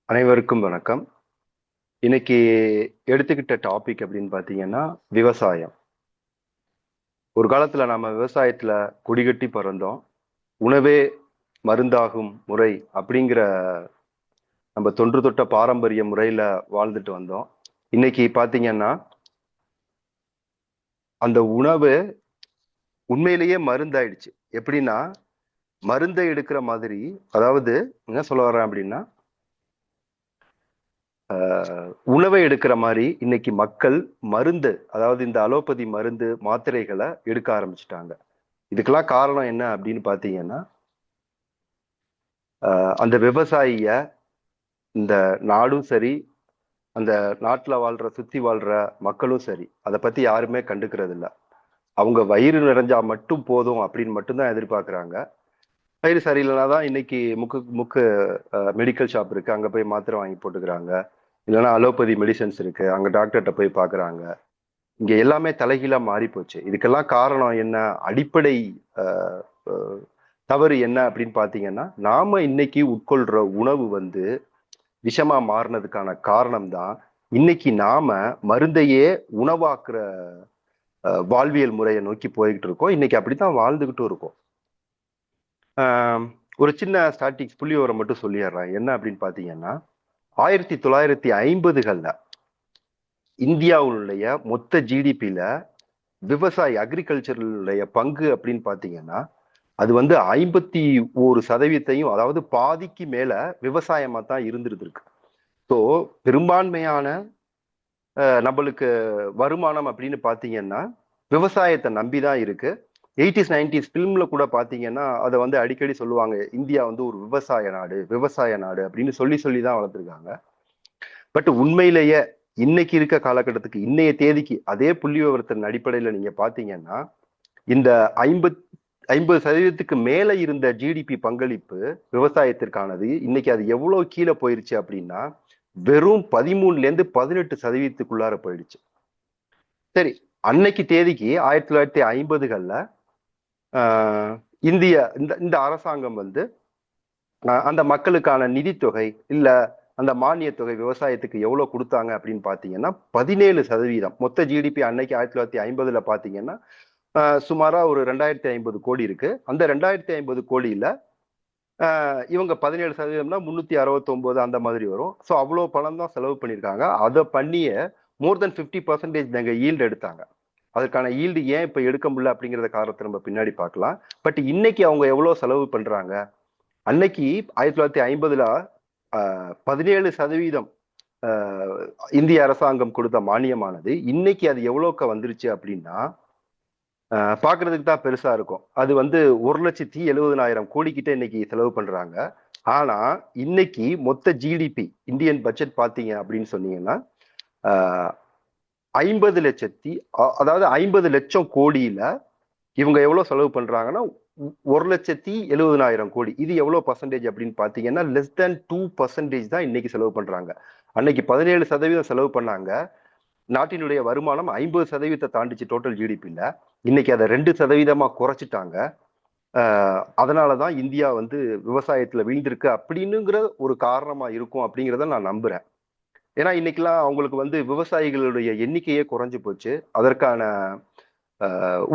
அனைவருக்கும் வணக்கம். இன்னைக்கு எடுத்துக்கிட்ட டாபிக் அப்படின்னு பார்த்தீங்கன்னா விவசாயம். ஒரு காலத்துல நம்ம விவசாயத்துல கொடிகட்டி பறந்தோம். உணவே மருந்தாகும் முறை அப்படிங்கிற நம்ம தொன்று தொட்ட பாரம்பரிய முறையில வாழ்ந்துட்டு வந்தோம். இன்னைக்கு பார்த்தீங்கன்னா அந்த உணவு உண்மையிலேயே மருந்தாயிடுச்சு. எப்படின்னா மருந்தை எடுக்கிற மாதிரி, அதாவது என்ன சொல்ல வரேன் அப்படின்னா உணவை எடுக்கிற மாதிரி இன்னைக்கு மக்கள் மருந்து, அதாவது இந்த அலோபதி மருந்து மாத்திரைகளை எடுக்க ஆரம்பிச்சிட்டாங்க. இதுக்கெல்லாம் காரணம் என்ன அப்படின்னு பாத்தீங்கன்னா அந்த விவசாயிய இந்த நாடும் சரி, அந்த நாட்டுல வாழ்ற சுத்தி வாழ்ற மக்களும் சரி, அதை பத்தி யாருமே கண்டுக்கிறது இல்ல. அவங்க வயிறு நிறைஞ்சா மட்டும் போதும் அப்படின்னு மட்டும்தான் எதிர்பார்க்கறாங்க. வயிறு சரியில்லைனா தான் இன்னைக்கு முக்கு முக்கு மெடிக்கல் ஷாப் இருக்கு, அங்க போய் மாத்திரை வாங்கி போட்டுக்கிறாங்க. இல்லைன்னா அலோபதி மெடிசன்ஸ் இருக்கு, அங்க டாக்டர்கிட்ட போய் பாக்குறாங்க. இங்க எல்லாமே தலைகீழா மாறி போச்சு. இதுக்கெல்லாம் காரணம் என்ன? அடிப்படை அஹ், அஹ், தவறு என்ன அப்படின்னு பாத்தீங்கன்னா, நாம இன்னைக்கு உட்கொள்ற உணவு விஷமா மாறினதுக்கான காரணம் தான் இன்னைக்கு நாம மருந்தையே உணவாக்குற வாழ்வியல் முறையை நோக்கி போய்கிட்டு இருக்கோம். இன்னைக்கு அப்படித்தான் வாழ்ந்துகிட்டும் இருக்கோம். ஆஹ் ஒரு சின்ன ஸ்டாட்டிக்ஸ் புள்ளி விவரம் மட்டும் சொல்லிடுறேன். என்ன அப்படின்னு பாத்தீங்கன்னா, 1950கள்ல இந்தியாவுடைய மொத்த ஜிடிபியில அக்ரிகல்ச்சருடைய பங்கு அப்படின்னு பாத்தீங்கன்னா அது 51%, அதாவது பாதிக்கு மேல விவசாயமா தான் இருந்துட்டு இருக்கு. ஸோ பெரும்பான்மையான நம்மளுக்கு வருமானம் அப்படின்னு பாத்தீங்கன்னா விவசாயத்தை நம்பிதான் இருக்கு. 80s 90s பிலிம்ல கூட பாத்தீங்கன்னா அதை அடிக்கடி சொல்லுவாங்க, இந்தியா ஒரு விவசாய நாடு அப்படின்னு சொல்லி சொல்லி தான் வளர்த்துருக்காங்க. பட் உண்மையிலேயே இன்னைக்கு இருக்க காலகட்டத்துக்கு, இன்னைய தேதிக்கு அதே புள்ளி விவரத்தின் அடிப்படையில நீங்க பாத்தீங்கன்னா இந்த 50% மேல இருந்த ஜிடிபி பங்களிப்பு விவசாயத்திற்கானது இன்னைக்கு அது எவ்வளவு கீழே போயிருச்சு அப்படின்னா வெறும் 13% 18%க்குள்ளார போயிடுச்சு. சரி, அன்னைக்கு தேதிக்கு 1950கள்ல இந்திய இந்த இந்த அரசாங்கம் அந்த மக்களுக்கான நிதித்தொகை இல்ல அந்த மானிய தொகை விவசாயத்துக்கு எவ்வளவு கொடுத்தாங்க அப்படின்னு பாத்தீங்கன்னா 17%. மொத்த ஜிடிபி அன்னைக்கு 1950ல பாத்தீங்கன்னா சுமாரா ஒரு 2050 கோடி இருக்கு. அந்த 2050 கோடியில இவங்க 17%, 369 அந்த மாதிரி வரும். ஸோ அவ்வளோ பணம் தான் செலவு பண்ணியிருக்காங்க. அதை பண்ணிய மோர் தென் 50% நாங்க ஈல்டு எடுத்தாங்க. அதற்கான ஈல்டு ஏன் இப்ப எடுக்க முடியல அப்படிங்கிறத காரணத்தை நம்ம பின்னாடி பார்க்கலாம். பட் இன்னைக்கு அவங்க எவ்வளவு செலவு பண்றாங்க? அன்னைக்கு 1950ல 17% இந்திய அரசாங்கம் கொடுத்த மானியமானது இன்னைக்கு அது எவ்வளவுக்கு வந்துருச்சு அப்படின்னா பாக்குறதுக்கு தான் பெருசா இருக்கும். அது 1,70,000 கோடி கிட்ட இன்னைக்கு செலவு பண்றாங்க. ஆனா இன்னைக்கு மொத்த ஜிடிபி இந்தியன் பட்ஜெட் பாத்தீங்க அப்படின்னு சொன்னீங்கன்னா 50 லட்சம் கோடியில இவங்க எவ்வளவு செலவு பண்றாங்கன்னா 1,70,000 கோடி. இது எவ்வளவு பர்சன்டேஜ் அப்படின்னு பாத்தீங்கன்னா லெஸ் தேன் 2% தான் இன்னைக்கு செலவு பண்றாங்க. அன்னைக்கு 17% செலவு பண்ணாங்க. நாட்டினுடைய வருமானம் 50% தாண்டிச்சு டோட்டல் ஜிடிபியில. இன்னைக்கு அதை 2% குறைச்சிட்டாங்க. அதனாலதான் இந்தியா விவசாயத்துல வீழ்ந்திருக்கு அப்படின்னுங்கிற ஒரு காரணமா இருக்கும் அப்படிங்கிறத நான் நம்புறேன். ஏன்னா இன்னைக்கெல்லாம் அவங்களுக்கு விவசாயிகளுடைய எண்ணிக்கையே குறைஞ்சு போச்சு. அதற்கான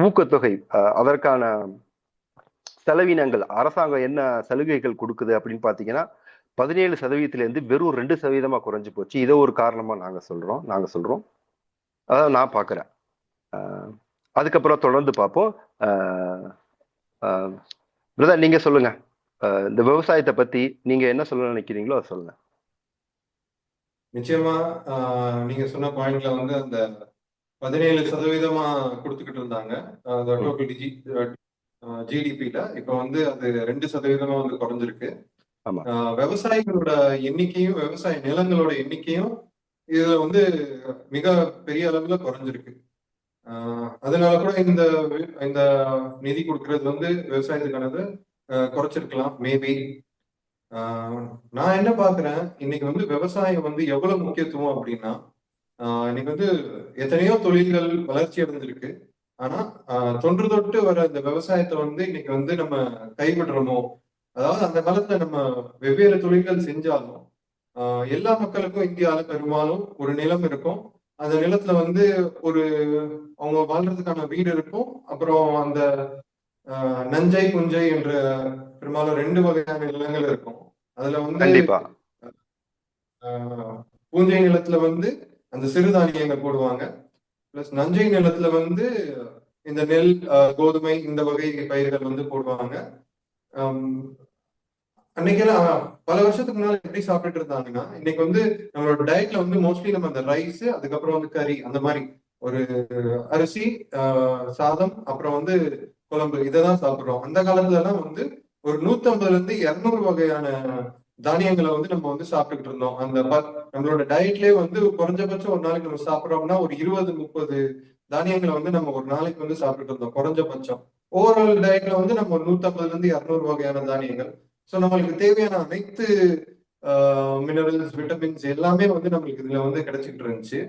ஊக்கத்தொகை, அதற்கான செலவினங்கள் அரசாங்கம் என்ன சலுகைகள் கொடுக்குது அப்படின்னு பாத்தீங்கன்னா 17%ல வெறும் 2% குறைஞ்சு போச்சு. இதை ஒரு காரணமா நாங்க சொல்றோம். அதாவது நான் பாக்குறேன். அதுக்கப்புறம் தொடர்ந்து பார்ப்போம். பிரதர், நீங்க சொல்லுங்க. இந்த விவசாயத்தை பத்தி நீங்க என்ன சொல்ல நினைக்கிறீங்களோ அதை சொல்லுங்க. நிச்சயமா. நீங்க சொன்ன பாயிண்ட்ல அந்த 17% கொடுத்துக்கிட்டு இருந்தாங்க டோட்டல் ஜிடிபியில. இப்ப அது 2% குறைஞ்சிருக்கு. விவசாயிகளோட எண்ணிக்கையும் விவசாய நிலங்களோட எண்ணிக்கையும் இதுல மிக பெரிய அளவுல குறைஞ்சிருக்கு. அதனால கூட இந்த இந்த நிதி கொடுக்கறது விவசாயத்துக்கானது குறைச்சிருக்கலாம் மேபி. நான் என்ன பாக்குறேன், இன்னைக்கு விவசாயம் எவ்வளவு முக்கியத்துவம் அப்படின்னா, இன்னைக்கு எத்தனையோ தொழில்கள் வளர்ச்சி அடைஞ்சிருக்கு. ஆனா தொன்று தொட்டு வர இந்த விவசாயத்தை இன்னைக்கு நம்ம கைவிடுறோமோ, அதாவது அந்த காலத்துல நம்ம வெவ்வேறு தொழில்கள் செஞ்சாலும் எல்லா மக்களுக்கும் இந்தியாவில் பெரும்பாலும் ஒரு நிலம் இருக்கும். அந்த நிலத்துல வந்து ஒரு அவங்க வாழ்றதுக்கான வீடு இருக்கும். அப்புறம் அந்த நஞ்சை புஞ்சை என்ற பெரும்பாலும் 2 வகையான நிலங்கள் இருக்கும். அதுல வந்து கண்டிப்பா. பூஞ்சை நிலத்துல வந்து அந்த சிறுதானியங்கள் போடுவாங்க. பிளஸ் நஞ்சை நிலத்துல வந்து இந்த நெல், கோதுமை இந்த வகை பயிர்கள் வந்து போடுவாங்க. அன்னைக்கெல்லாம் பல வருஷத்துக்கு முன்னாடி எப்படி சாப்பிட்டுட்டு இருந்தாங்கன்னா, இன்னைக்கு வந்து நம்மளோட டயட்ல வந்து மோஸ்ட்லி நம்ம அந்த ரைஸ், அதுக்கப்புறம் வந்து கறி, அந்த மாதிரி ஒரு அரிசி, சாதம், அப்புறம் வந்து குழம்பு இததான் சாப்பிடுறோம். அந்த காலத்துல எல்லாம் வந்து ஒரு 150ல இருந்து 200 வகையான தானியங்களை வந்து நம்ம வந்து சாப்பிட்டுக்கிட்டு இருந்தோம். அந்த நம்மளோட டயட்லயே வந்து குறைஞ்சபட்சம் ஒரு நாளைக்கு நம்ம சாப்பிடுறோம்னா ஒரு 20-30 தானியங்களை வந்து நம்ம ஒரு நாளைக்கு வந்து சாப்பிட்டுட்டு இருந்தோம் குறைஞ்சபட்சம். ஓவரால் டயட்ல வந்து நம்ம 150ல இருந்து 200 வகையான தானியங்கள். ஸோ நம்மளுக்கு தேவையான அனைத்து மினரல்ஸ், விட்டமின்ஸ் எல்லாமே வந்து நம்மளுக்கு இதுல வந்து கிடைச்சிட்டு இருந்துச்சு.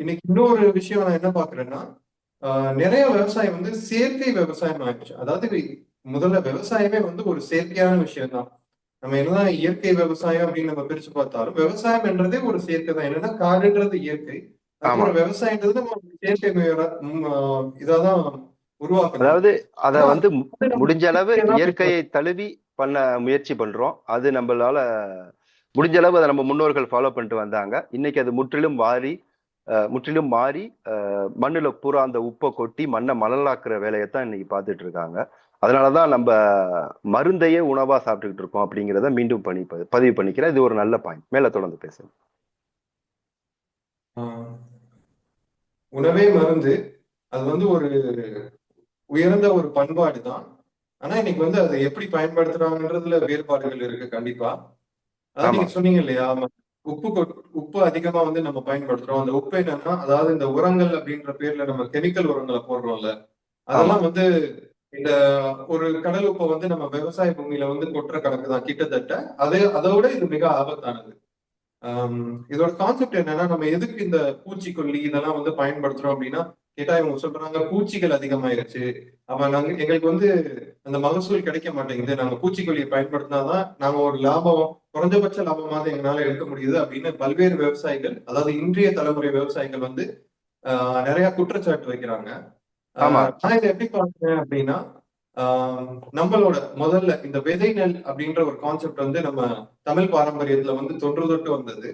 இன்னைக்கு இன்னொரு விஷயம் நான் என்ன பாக்குறேன்னா, நிறைய விவசாயம் வந்து செயற்கை விவசாயம் ஆயிடுச்சு. அதாவது முதல்ல விவசாயமே வந்து ஒரு செயற்கையான விஷயம் தான். நம்ம என்னதான் இயற்கை விவசாயம் அப்படின்னு நம்ம பிரிச்சு பார்த்தாலும் விவசாயம் என்றதே ஒரு செயற்கை தான். என்னன்னா காடுன்றது இயற்கை, அதுக்கப்புறம் விவசாயன்றது நம்ம செயற்கை இதாதான் உருவாக்கணும். அதாவது அத ஆனா வந்து முடிஞ்ச அளவு அது இயற்கையை தழுவி பண்ண முயற்சி பண்றோம். அது நம்மளால முடிஞ்ச அளவு அதை நம்ம முன்னோர்கள் ஃபாலோ பண்ணிட்டு வந்தாங்க. இன்னைக்கு அது முற்றிலும் மாறி மண்ணுல பூரா அந்த உப்பை கொட்டி மண்ணை மணலாக்குற வேலையைத்தான் இன்னைக்கு பார்த்துட்டு இருக்காங்க. அதனாலதான் நம்ம மருந்தையே உணவா சாப்பிட்டுக்கிட்டு இருக்கோம் அப்படிங்கிறத மீண்டும் பதிவு பண்ணிக்கிறேன். இது ஒரு நல்ல பாயிண்ட். மேல தொடர்ந்து பேசுங்க. உணவே மருந்து. அது வந்து ஒரு உயர்ந்த ஒரு பண்பாடு தான். ஆனா இன்னைக்கு வந்து அதை எப்படி பயன்படுத்துறாங்கன்றதுல வேறுபாடுகள் இருக்கு கண்டிப்பா. அதாவது நீங்க சொன்னீங்க இல்லையா, உப்பு அதிகமா வந்து நம்ம பயன்படுத்துறோம். அந்த உப்பு என்னன்னா, அதாவது இந்த உரங்கள் அப்படின்ற பேர்ல நம்ம கெமிக்கல் உரங்களை போடுறோம்ல, அதெல்லாம் வந்து இந்த ஒரு கடல் உப்பை வந்து நம்ம விவசாய பூமியில வந்து கொட்டுற கணக்கு தான் கிட்டத்தட்ட. அதோட இது மிக ஆபத்தானது. இதோட கான்செப்ட் என்னன்னா, நம்ம எதுக்கு இந்த பூச்சிக்கொல்லி இதெல்லாம் வந்து பயன்படுத்துறோம் அப்படின்னா, கேட்டா இவங்க சொல்றாங்க பூச்சிகள் அதிகமாயிருச்சு. அப்ப எங்களுக்கு வந்து அந்த மகசூல் கிடைக்க மாட்டேங்குது. நாங்க பூச்சிக்கொல்லியை பயன்படுத்தினாதான் நாங்க ஒரு லாபம், குறைஞ்சபட்ச லாபமாவது எங்களால எடுக்க முடியுது அப்படின்னு பல்வேறு விவசாயிகள், அதாவது இன்றைய தலைமுறை விவசாயிகள் வந்து நிறைய குற்றச்சாட்டு வைக்கிறாங்க. நான் இதை எப்படி பாக்குறேன் அப்படின்னா, நம்மளோட முதல்ல இந்த விதை நெல் அப்படின்ற ஒரு கான்செப்ட் வந்து நம்ம தமிழ் பாரம்பரியத்துல வந்து தொன்று தொட்டு வந்தது.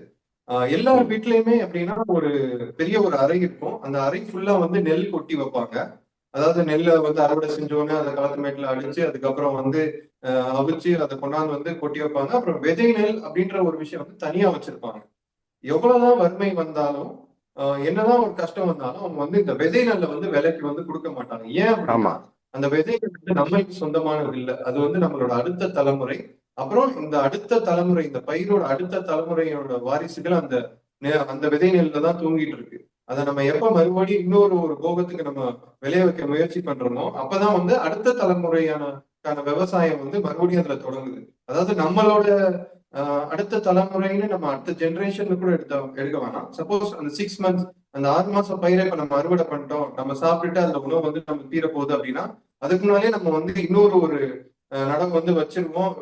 எல்லார் வீட்லயுமே எப்படின்னா ஒரு பெரிய ஒரு அறை இருக்கும். அந்த அறை ஃபுல்லா வந்து நெல் கொட்டி வைப்பாங்க. அதாவது நெல்லை வந்து அறுவடை செஞ்சோடனே அதை களத்து அடிச்சு அதுக்கப்புறம் வந்து அவிச்சு அதை கொண்டாந்து வந்து கொட்டி வைப்பாங்க. அப்புறம் விதை நெல் அப்படின்ற ஒரு விஷயம் வந்து தனியா வச்சிருப்பாங்க. எவ்வளவுதான் வறுமை வந்தாலும், என்னதான் ஒரு கஷ்டம் வந்தாலும் அவங்க வந்து இந்த விதை நெல்லை வந்து விலைக்கு வந்து கொடுக்க மாட்டாங்க. ஏன் அப்படின்னா அந்த விதைகள் வந்து நம்மளுக்கு சொந்தமானது இல்லை. அது வந்து நம்மளோட அடுத்த தலைமுறை. அப்புறம் இந்த அடுத்த தலைமுறை, இந்த பயிரோட அடுத்த தலைமுறையோட வாரிசுகள் அந்த அந்த விதை நெல்ல தான் தூங்கிட்டு இருக்கு. அதை நம்ம எப்ப மறுபடியும் இன்னொரு போகத்துக்கு நம்ம விளைய வைக்க முயற்சி பண்றோமோ அப்பதான் வந்து அடுத்த தலைமுறையான விவசாயம் வந்து மறுபடியும் அதுல தொடங்குது. அதாவது நம்மளோட அடுத்த தலைமுறைன்னு நம்ம அடுத்த ஜெனரேஷன் கூட எடுக்க வேணாம். சப்போஸ் அந்த 6 மந்த்ஸ், அந்த 6 மாசம் பயிரை இப்ப நம்ம அறுவடை பண்ணிட்டோம், நம்ம சாப்பிட்டுட்டு அந்த உணவு வந்து நம்ம தீர போகுது அப்படின்னா அதுக்கு முன்னாலே நம்ம வந்து இன்னொரு நடவு வந்து வச்சிருவோம்,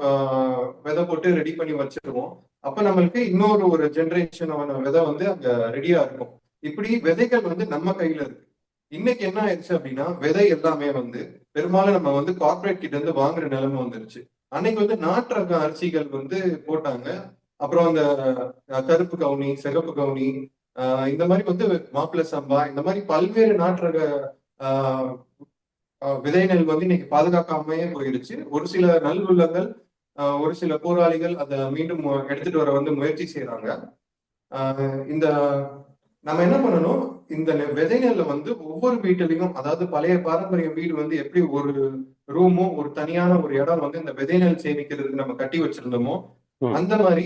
விதை போட்டு ரெடி பண்ணி வச்சிருவோம். அப்ப நம்மளுக்கு இன்னொரு ஜெனரேஷனான விதை வந்து அங்க ரெடியா இருக்கும். இப்படி விதைகள் வந்து நம்ம கையில இருக்கு. இன்னைக்கு என்ன ஆயிடுச்சு அப்படின்னா விதை எல்லாமே வந்து பெரும்பாலும் நம்ம வந்து கார்பரேட் கிட்ட இருந்து வாங்குற நிலைமை வந்துருச்சு. அன்னைக்கு வந்து நாட்டு ரக அரிசிகள் வந்து போட்டாங்க. அப்புறம் அந்த கருப்பு கவுனி, சிகப்பு கவுனி, இந்த மாதிரி வந்து மாப்பிள்ளை சம்பா, இந்த மாதிரி பல்வேறு நாட்டு ரக விதை நெல் வந்து இன்னைக்கு பாதுகாக்காமையே போயிருச்சு. ஒரு சில நல்லுள்ளங்கள், ஒரு சில போராளிகள் அதை மீண்டும் எடுத்துட்டு வர வந்து முயற்சி செய்யறாங்க. இந்த நம்ம என்ன பண்ணணும், இந்த விதை நெல்லை வந்து ஒவ்வொரு வீட்டிலையும், அதாவது பழைய பாரம்பரிய வீடு வந்து எப்படி ஒரு ரூமும் ஒரு தனியான ஒரு இடம் வந்து இந்த விதை நெல் சேமிக்கிறதுக்கு நம்ம கட்டி வச்சிருந்தோமோ அந்த மாதிரி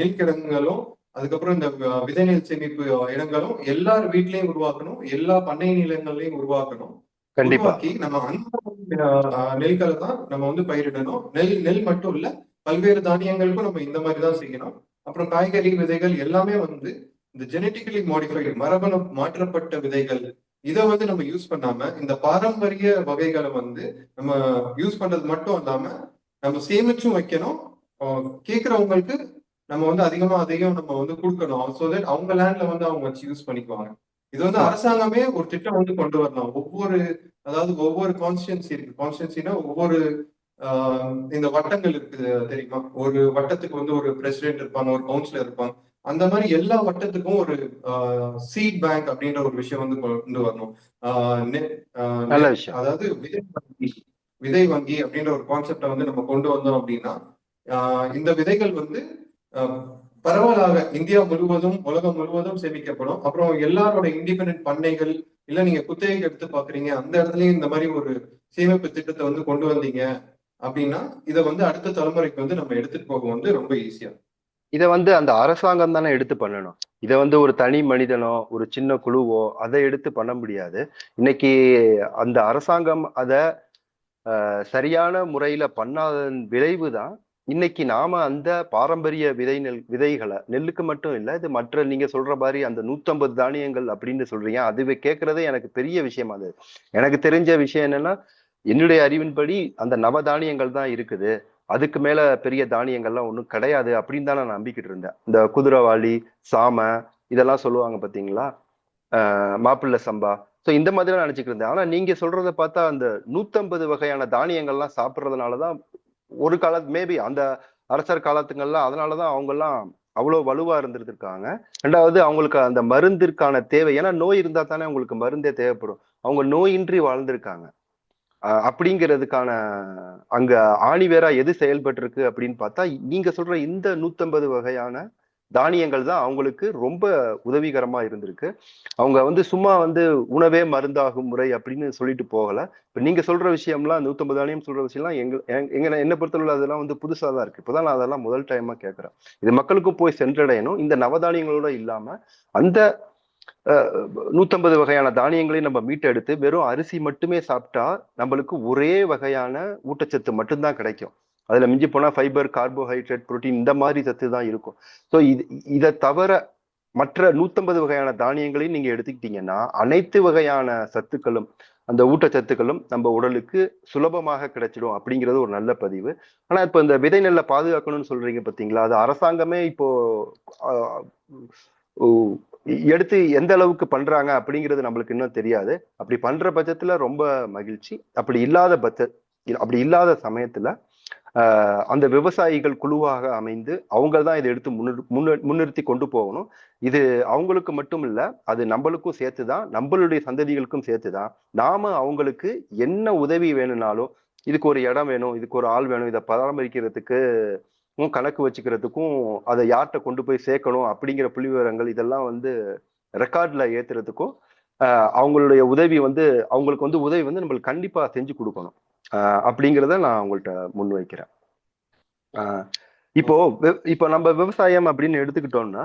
நெல்கிடங்குகளும் அதுக்கப்புறம் இந்த விதை நெல் சேமிப்பு இடங்களும் எல்லார் வீட்லயும் உருவாக்கணும், எல்லா பண்ணை நிலங்கள்லயும் உருவாக்கணும். உருவாக்கி நம்ம அந்த நெல்களை தான் நம்ம வந்து பயிரிடணும். நெல் மட்டும் இல்ல, பல்வேறு தானியங்களுக்கும் நம்ம இந்த மாதிரி தான் செய்யணும். அப்புறம் காய்கறி விதைகள் எல்லாமே வந்து இந்த ஜெனட்டிக்கலி மாடிஃபைடு, மரபணு மாற்றப்பட்ட விதைகள், இதை வந்து நம்ம யூஸ் பண்ணாம இந்த பாரம்பரிய வகைகளை வந்து நம்ம யூஸ் பண்றது மட்டும் இல்லாம நம்ம சேமிச்சும் வைக்கணும். கேட்கறவங்களுக்கு நம்ம வந்து அதிகமா அதையும் நம்ம வந்து கொடுக்கணும். ஸோ தட் அவங்க லேண்ட்ல வந்து அவங்க வச்சு யூஸ் பண்ணிக்குவாங்க. இது வந்து அரசாங்கமே ஒரு திட்டம் வந்து கொண்டு வரலாம். அதாவது ஒவ்வொரு கான்ஸ்டியன்சி இருக்கு. கான்ஸ்டியன்சினா ஒவ்வொரு இந்த வட்டங்கள் இருக்குது தெரியுமா? ஒரு வட்டத்துக்கு வந்து ஒரு பிரசிடென்ட் இருப்பாங்க, ஒரு கவுன்சிலர் இருப்பாங்க. அந்த மாதிரி எல்லா வட்டத்துக்கும் ஒரு சீட் பேங்க் அப்படின்ற ஒரு விஷயம் வந்து கொண்டு வரணும். நல்ல விஷயம். அதாவது விதை வங்கி அப்படின்ற ஒரு கான்செப்டை வந்து நம்ம கொண்டு வந்தோம் அப்படின்னா, இந்த விதைகள் வந்து பரவலாக இந்தியா முழுவதும், உலகம் முழுவதும் சேமிக்கப்படும். அப்புறம் எல்லாரோட இண்டிபெண்டன்ட் பண்ணைகள், இல்ல நீங்க குத்தகைக்கு எடுத்து பாக்குறீங்க, அந்த இடத்துலயும் இந்த மாதிரி ஒரு சேமிப்பு திட்டத்தை வந்து கொண்டு வந்தீங்க அப்படின்னா, இதை வந்து அடுத்த தலைமுறைக்கு வந்து நம்ம எடுத்துட்டு போக வந்து ரொம்ப ஈஸியா. இதை வந்து அந்த அரசாங்கம் தானே எடுத்து பண்ணணும். இதை வந்து ஒரு தனி மனிதனோ ஒரு சின்ன குழுவோ அதை எடுத்து பண்ண முடியாது. இன்னைக்கு அந்த அரசாங்கம் அதை சரியான முறையில பண்ணாததன் விளைவு தான் இன்னைக்கு நாம அந்த பாரம்பரிய விதைகளை நெல்லுக்கு மட்டும் இல்லை, இது மற்ற நீங்க சொல்ற மாதிரி அந்த 150 தானியங்கள் அப்படின்னு சொல்றீங்க, அதுவே கேட்கறதே எனக்கு பெரிய விஷயமா அது. எனக்கு தெரிஞ்ச விஷயம் என்னன்னா, என்னுடைய அறிவின்படி அந்த நவதானியங்கள் தான் இருக்குது, அதுக்கு மேல பெரிய தானியங்கள்லாம் ஒன்றும் கிடையாது அப்படின்னு தான் நான் நம்பிக்கிட்டு இருந்தேன். இந்த குதிரைவாளி, சாமை இதெல்லாம் சொல்லுவாங்க பாத்தீங்களா, மாப்பிள்ளை சம்பா. ஸோ இந்த மாதிரி நினைச்சுட்டு இருந்தேன். ஆனா நீங்க சொல்றதை பார்த்தா அந்த 150 வகையான தானியங்கள்லாம் சாப்பிட்றதுனாலதான் ஒரு காலத்து மேபி அந்த அரசர் காலத்துங்கள்லாம் அதனாலதான் அவங்க எல்லாம் அவ்வளவு வலுவா இருந்திருக்காங்க. ரெண்டாவது அவங்களுக்கு அந்த மருந்திற்கான தேவை, ஏன்னா நோய் இருந்தா தானே அவங்களுக்கு மருந்தே தேவைப்படும். அவங்க நோயின்றி வாழ்ந்திருக்காங்க. அப்படிங்கிறதுக்கான அங்க ஆணிவேரா எது செயல்பட்டு இருக்கு அப்படின்னு பார்த்தா, நீங்க சொல்ற இந்த 150 வகையான தானியங்கள் தான் அவங்களுக்கு ரொம்ப உதவிகரமா இருந்திருக்கு. அவங்க வந்து சும்மா வந்து உணவே மருந்தாகும் முறை அப்படின்னு சொல்லிட்டு போகல. இப்ப நீங்க சொல்ற விஷயம்லாம் 150 தானியம் சொல்ற விஷயம்லாம் என்ன பொறுத்தவரை அதெல்லாம் வந்து புதுசா தான் இருக்கு. இப்பதான் நான் அதெல்லாம் முதல் டைமா கேட்கறேன். இது மக்களுக்கும் போய் சென்றடையணும். இந்த நவதானியங்களோட இல்லாம அந்த 150 வகையான தானியங்களையும் நம்ம மீட்டெடுத்து வெறும் அரிசி மட்டுமே சாப்பிட்டா நம்மளுக்கு ஒரே வகையான ஊட்டச்சத்து மட்டும்தான் கிடைக்கும். அதுல மிஞ்சி போனா ஃபைபர், கார்போஹைட்ரேட், புரோட்டீன் இந்த மாதிரி சத்து தான் இருக்கும். ஸோ இதை தவிர மற்ற 150 வகையான தானியங்களையும் நீங்க எடுத்துக்கிட்டீங்கன்னா அனைத்து வகையான சத்துக்களும், அந்த ஊட்டச்சத்துக்களும் நம்ம உடலுக்கு சுலபமாக கிடைச்சிடும் அப்படிங்கிறது ஒரு நல்ல பதிவு. ஆனா இப்ப இந்த விதை நெல்லை பாதுகாக்கணும்னு சொல்றீங்க பாத்தீங்களா, அது அரசாங்கமே இப்போ எடுத்து எந்த அளவுக்கு பண்றாங்க அப்படிங்கிறது நம்மளுக்கு இன்னும் தெரியாது. அப்படி பண்ற பட்சத்துல ரொம்ப மகிழ்ச்சி. அப்படி இல்லாத சமயத்துல அந்த விவசாயிகள் குழுவாக அமைந்து அவங்க தான் இதை எடுத்து முன்னிறுத்தி கொண்டு போகணும். இது அவங்களுக்கு மட்டும் இல்ல, அது நம்மளுக்கும் சேர்த்துதான், நம்மளுடைய சந்ததிகளுக்கும் சேர்த்துதான். நாம அவங்களுக்கு என்ன உதவி வேணும்னாலும், இதுக்கு ஒரு இடம் வேணும், இதுக்கு ஒரு ஆள் வேணும், இதை பராமரிக்கிறதுக்கு கணக்கு வச்சுக்கிறதுக்கும், அதை யார்கிட்ட கொண்டு போய் சேர்க்கணும் அப்படிங்கிற புள்ளி விவரங்கள் இதெல்லாம் வந்து ரெக்கார்ட்ல ஏத்துறதுக்கும் அவங்களுடைய உதவி வந்து அவங்களுக்கு வந்து உதவி வந்து நம்மளுக்கு கண்டிப்பா செஞ்சு கொடுக்கணும் அப்படிங்கிறத நான் உங்கள்கிட்ட முன்வைக்கிறேன். இப்போ நம்ம விவசாயம் அப்படின்னு எடுத்துக்கிட்டோம்னா,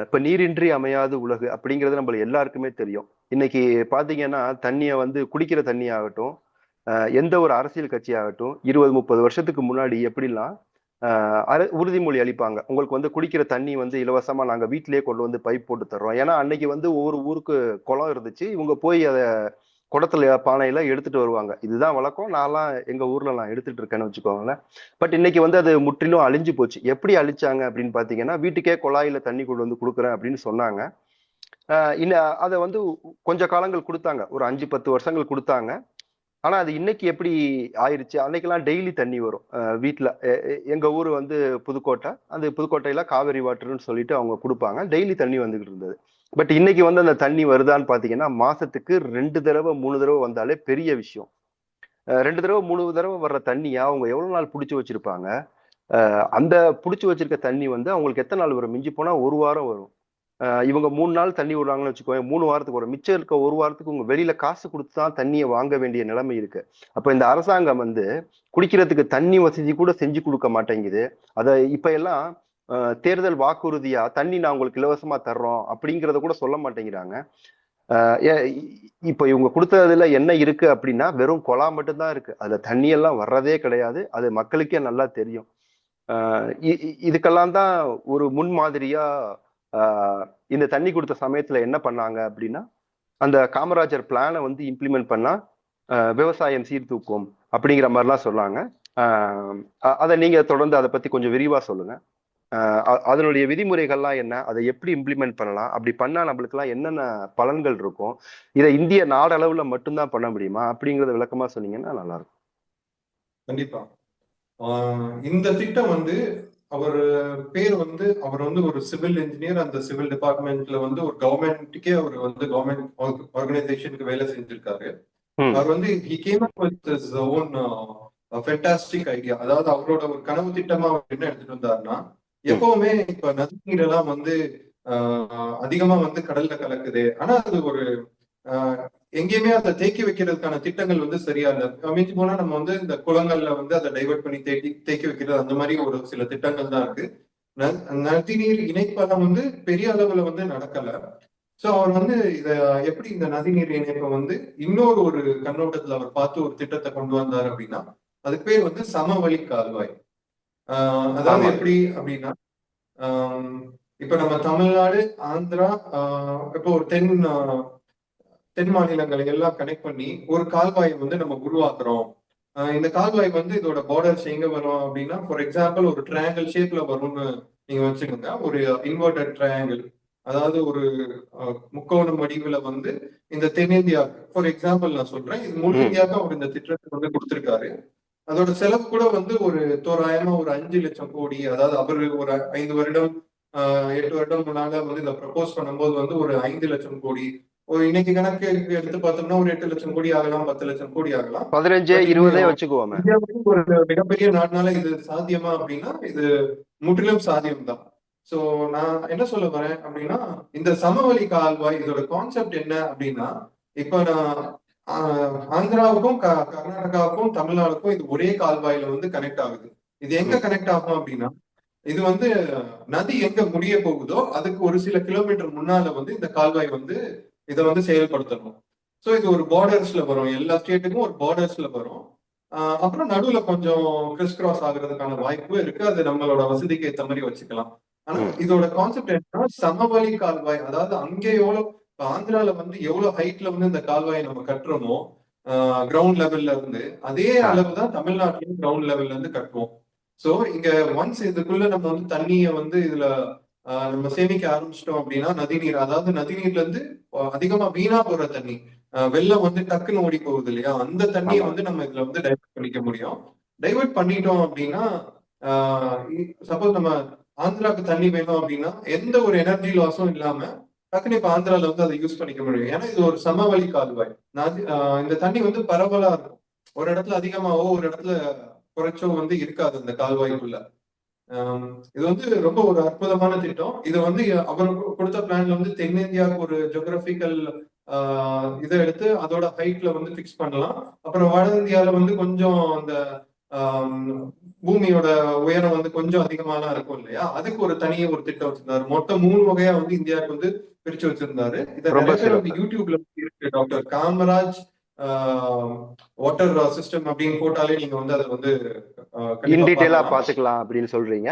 இப்ப நீரின்றி அமையாது உலகு அப்படிங்கிறது நம்ம எல்லாருக்குமே தெரியும். இன்னைக்கு பாத்தீங்கன்னா தண்ணிய வந்து குடிக்கிற தண்ணி ஆகட்டும், எந்த ஒரு அரசியல் கட்சி ஆகட்டும் 20-30 வருஷத்துக்கு முன்னாடி எப்படிலாம் உறுதிமொழி அளிப்பாங்க, உங்களுக்கு வந்து குடிக்கிற தண்ணி வந்து இலவசமா நாங்க வீட்டிலேயே கொண்டு வந்து பைப் போட்டு தர்றோம். ஏன்னா அன்னைக்கு வந்து ஒவ்வொரு ஊருக்கு குளம் இருந்துச்சு, இவங்க போய் அதை குடத்துல பானையில எடுத்துட்டு வருவாங்க. இதுதான் வழக்கம், நான்லாம் எங்க ஊர்ல நான் எடுத்துட்டு இருக்கேன்னு வச்சுக்கோங்களேன். பட் இன்னைக்கு வந்து அது முற்றிலும் அழிஞ்சு போச்சு. எப்படி அழிச்சாங்க அப்படின்னு பாத்தீங்கன்னா, வீட்டுக்கே குழாயில தண்ணி கொண்டு வந்து கொடுக்குறேன் அப்படின்னு சொன்னாங்க. அதை வந்து கொஞ்ச காலங்கள் கொடுத்தாங்க, ஒரு 5-10 வருஷங்கள் கொடுத்தாங்க. ஆனா அது இன்னைக்கு எப்படி ஆயிருச்சு, அன்னைக்கெல்லாம் டெய்லி தண்ணி வரும் வீட்டுல. எங்க ஊர் வந்து புதுக்கோட்டை, அந்த புதுக்கோட்டையில காவேரி வாட்டர்னு சொல்லிட்டு அவங்க கொடுப்பாங்க, டெய்லி தண்ணி வந்துகிட்டு இருந்தது. பட் இன்னைக்கு வந்து அந்த தண்ணி வருதான்னு பாத்தீங்கன்னா, மாசத்துக்கு 2 தடவை 3 தடவை வந்தாலே பெரிய விஷயம். 2 தடவை 3 தடவை வர்ற தண்ணியா அவங்க எவ்வளவு நாள் புடிச்சு வச்சிருப்பாங்க? அந்த புடிச்சு வச்சிருக்க தண்ணி வந்து அவங்களுக்கு எத்தனை நாள் வரும்? மிஞ்சி போனா 1 வாரம் வரும். இவங்க 3 நாள் தண்ணி விடுறாங்கன்னு வச்சுக்கோங்க, 3 வாரத்துக்கு வரும். மிச்சம் இருக்க 1 வாரத்துக்கு உங்க வெளியில காசு கொடுத்துதான் தண்ணியை வாங்க வேண்டிய நிலைமை இருக்கு. அப்ப இந்த அரசாங்கம் வந்து குடிக்கிறதுக்கு தண்ணி வசதி கூட செஞ்சு கொடுக்க மாட்டேங்குது. அதை இப்ப எல்லாம் தேர்தல் வாக்குறுதியா தண்ணி நான் உங்களுக்கு இலவசமா தர்றோம் அப்படிங்கிறத கூட சொல்ல மாட்டேங்கிறாங்க. இப்ப இவங்க கொடுத்ததுல என்ன இருக்கு அப்படின்னா, வெறும் குழா மட்டும்தான் இருக்கு, அதுல தண்ணி எல்லாம் வர்றதே கிடையாது. அது மக்களுக்கே நல்லா தெரியும். இதுக்கெல்லாம் தான் ஒரு முன்மாதிரியா இந்த தண்ணி கொடுத்த சமயத்துல என்ன பண்ணாங்க அப்படின்னா, அந்த காமராஜர் பிளானை வந்து இம்ப்ளிமெண்ட் பண்ணா விவசாயம் சீர்தூக்கும் அப்படிங்கிற மாதிரிலாம் சொன்னாங்க. அதை நீங்க தொடர்ந்து அதை பத்தி கொஞ்சம் விரிவா சொல்லுங்க. அதனுடைய விதிமுறைகள்லாம் என்ன, அதை எப்படி இம்ப்ளிமெண்ட் பண்ணலாம், அப்படி பண்ணா நம்மளுக்கெல்லாம் என்னென்ன பலன்கள் இருக்கும், இதை இந்திய நாடளவுல மட்டும்தான் பண்ண முடியுமா அப்படிங்கறத விளக்கமா சொன்னீங்கன்னா நல்லா இருக்கும். கண்டிப்பா. இந்த திட்டம் வந்து அவர் பேர் வந்து அவர் வந்து ஒரு சிவில் இன்ஜினியர். அந்த சிவில் டிபார்ட்மெண்ட்ல வந்து ஒரு கவர்மெண்ட்டுக்கே அவர் வந்து கவர்மெண்ட் ஆர்கனைசேஷனுக்கு வேலை செஞ்சிருக்காரு. அவர் வந்து he came up with his own fantastic idea. அதாவது அவரோட ஒரு கனவு திட்டமா அவர் என்ன எடுத்துட்டு வந்தாருன்னா, எப்பவுமே இப்ப நதிநீர் எல்லாம் வந்து அதிகமா வந்து கடல்ல கலக்குது. ஆனா அது ஒரு எங்கேயுமே அதை தேக்கி வைக்கிறதுக்கான திட்டங்கள் வந்து சரியா இல்லை. மிஞ்சி போனா நம்ம வந்து இந்த குளங்கள்ல வந்து அதை டைவர்ட் பண்ணி தேக்கி வைக்கிறது, அந்த மாதிரி ஒரு சில திட்டங்கள் தான் இருக்கு. நதிநீர் இணைப்பெல்லாம் வந்து பெரிய அளவுல வந்து நடக்கல. சோ அவர் வந்து இத எப்படி இந்த நதிநீர் இணைப்பை வந்து இன்னொரு ஒரு கண்ணோட்டத்துல அவர் பார்த்து ஒரு திட்டத்தை கொண்டு வந்தார் அப்படின்னா, அதுக்கு பேர் வந்து சமவெளி கால்வாய். அதாவது எப்படி அப்படின்னா, இப்ப நம்ம தமிழ்நாடு, ஆந்திரா, இப்போ ஒரு தென் மாநிலங்களை எல்லாம் கனெக்ட் பண்ணி ஒரு கால்வாயை வந்து நம்ம உருவாக்குறோம். இந்த கால்வாய் வந்து இதோட பார்டர்ஸ் எங்க வரும் அப்படின்னா, ஃபார் எக்ஸாம்பிள் ஒரு ட்ரையாங்கிள் ஷேப்ல வரும்னு நீங்க வச்சுக்கோங்க. ஒரு இன்வெர்டட் ட்ரையாங்கிள், அதாவது ஒரு முக்கோணம் வடிவுல வந்து இந்த தென்னிந்தியா, ஃபார் எக்ஸாம்பிள் நான் சொல்றேன், இது முழு இந்தியாவுக்கு அவர் இந்த திட்டத்தை வந்து கொடுத்திருக்காரு. அதோட செலவு கூட வந்து ஒரு தோராயமா ஒரு 5 லட்சம் கோடி. அதாவது அவரு ஒரு 5 வருடம் 8 வருடம் முன்னால வந்து இதை ப்ரப்போஸ் பண்ணும்போது வந்து ஒரு 5 லட்சம் கோடி, ஒரு இன்னைக்கு கணக்கு எடுத்து பார்த்தோம்னா ஒரு 8 லட்சம் கோடி ஆகலாம், 10 லட்சம் கோடி ஆகலாம். 15-20 வச்சுக்குவோமே. இந்தியாவுக்கு ஒரு மிகப்பெரிய நாடுனால இது சாத்தியமா அப்படின்னா இது முற்றிலும் சாத்தியம்தான். சோ நான் என்ன சொல்ல வரேன் அப்படின்னா, இந்த சமவெளி கால்வாய் இதோட கான்செப்ட் என்ன அப்படின்னா, இப்ப நான் ஆந்திராவுக்கும் கர்நாடகாவுக்கும் தமிழ்நாடுக்கும் இது ஒரே கால்வாயில வந்து கனெக்ட் ஆகுது. இது எங்க கனெக்ட் ஆகும் அப்படின்னா, இது வந்து நதி எங்க முடிய போகுதோ அதுக்கு ஒரு சில கிலோமீட்டர் முன்னால வந்து இந்த கால்வாய் வந்து இதை வந்து செயல்படுத்தணும். சோ இது ஒரு பார்டர்ஸ்ல வரும், எல்லா ஸ்டேட்டுக்கும் ஒரு பார்டர்ஸ்ல வரும். அப்புறம் நடுவுல கொஞ்சம் கிறிஸ் கிராஸ் ஆகுறதுக்கான வாய்ப்பு இருக்கு. அது நம்மளோட வசதிக்கு ஏற்ற மாதிரி வச்சுக்கலாம். ஆனா இதோட கான்செப்ட் என்னன்னா சமவெளி கால்வாய். அதாவது அங்கே எவ்வளவு ஆந்திரால வந்து எவ்வளவு ஹைட்ல வந்து இந்த கால்வாயை நம்ம கட்டுறோமோ கிரவுண்ட் லெவல்ல இருந்து, அதே அளவு தான் தமிழ்நாட்டிலையும் கிரவுண்ட் லெவல்ல இருந்து கட்டுவோம். சோ இங்க ஒன்ஸ் இதுக்குள்ள நம்ம வந்து தண்ணிய வந்து இதுல நம்ம சேமிக்க ஆரம்பிச்சிட்டோம் அப்படின்னா, நதிநீர், அதாவது நதிநீர்ல இருந்து அதிகமா வீணா போற தண்ணி, வெள்ளம் வந்து டக்குன்னு ஓடி போகுது இல்லையா, அந்த தண்ணியை வந்து நம்ம இதுல வந்து டைவர்ட் பண்ணிக்க முடியும். டைவர்ட் பண்ணிட்டோம் அப்படின்னா, சப்போஸ் நம்ம ஆந்திராவுக்கு தண்ணி வேணும் அப்படின்னா எந்த ஒரு எனர்ஜி லாஸும் இல்லாம டக்குன்னு இப்ப ஆந்திரால வந்து அதை யூஸ் பண்ணிக்க முடியும். ஏன்னா இது ஒரு சமவெளி கால்வாய். இந்த தண்ணி வந்து பரவலா இருக்கும். ஒரு இடத்துல அதிகமாவோ ஒரு இடத்துல குறைச்சோ வந்து இருக்காது இந்த கால்வாய்க்குள்ள. இது வந்து ரொம்ப ஒரு அற்புதமான திட்டம். இது வந்து அவர் கொடுத்த பிளான்ல வந்து தென்னிந்தியாவுக்கு ஒரு ஜியோகிராபிக்கல் இதை எடுத்து அதோட ஹைட்ல வந்து பிக்ஸ் பண்ணலாம். அப்புறம் வட இந்தியால வந்து கொஞ்சம் அந்த பூமியோட உயரம் வந்து கொஞ்சம் அதிகமாலாம் இருக்கும் இல்லையா, அதுக்கு ஒரு தனியே ஒரு திட்டம் வச்சிருந்தாரு. மொத்தம் 3 வகையா வந்து இந்தியாவுக்கு வந்து பிரிச்சு வச்சிருந்தாரு. இதை நிறைய பேர் வந்து யூடியூப்ல இருக்கு. டாக்டர் காமராஜ் வாட்டர் சிஸ்டம் அப்படின்னு போட்டாலே நீங்க வந்து அதை வந்து டீடைலா பாத்துக்கலாம் அப்படின்னு சொல்றீங்க.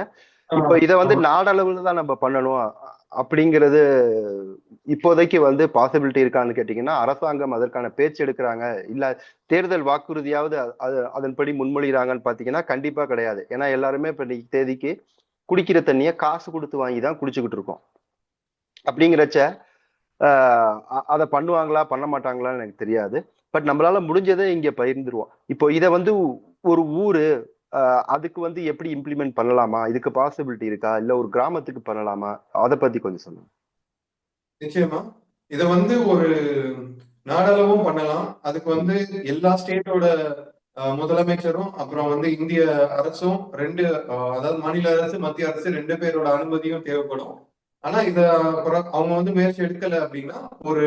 இப்ப இத வந்து நாடளவுல தான் நம்ம பண்ணணும் அப்படிங்கிறது இப்போதைக்கு வந்து பாசிபிலிட்டி இருக்கான்னு கேட்டீங்கன்னா, அரசாங்கம் அதற்கான பேச்சு எடுக்கிறாங்க, இல்ல தேர்தல் வாக்குறுதியாவது அதன்படி முன்மொழிகிறாங்கன்னு பாத்தீங்கன்னா கண்டிப்பா கிடையாது. ஏன்னா எல்லாருமே இப்ப தேதிக்கு குடிக்கிற தண்ணிய காசு கொடுத்து வாங்கி தான் குடிச்சுக்கிட்டு இருக்கோம். அப்படிங்கிறச்ச அதை பண்ணுவாங்களா பண்ண மாட்டாங்களான்னு எனக்கு தெரியாது. பட் நம்மளால முடிஞ்சதை இங்க பகிர்ந்துருவோம். இப்போ இதை வந்து ஒரு ஊரு அதுக்கு வந்து எப்படி இம்ப்ளிமெண்ட் பண்ணலாமா, இதுக்கு பாசிபிலிட்டி இருக்கா, இல்ல ஒரு கிராமத்துக்கு பண்ணலாமா, அதை பத்தி கொஞ்சம் சொல்லுங்க. நிச்சயமா இதை வந்து ஒரு நாடளவும் பண்ணலாம். அதுக்கு வந்து எல்லா ஸ்டேட்டோட முதலமைச்சரும் அப்புறம் வந்து இந்திய அரசும் அதாவது மாநில அரசு மத்திய அரசு 2 பேரோட அனுமதியும் தேவைப்படும். ஆனா இத அவங்க வந்து முயற்சி எடுக்கல அப்படின்னா, ஒரு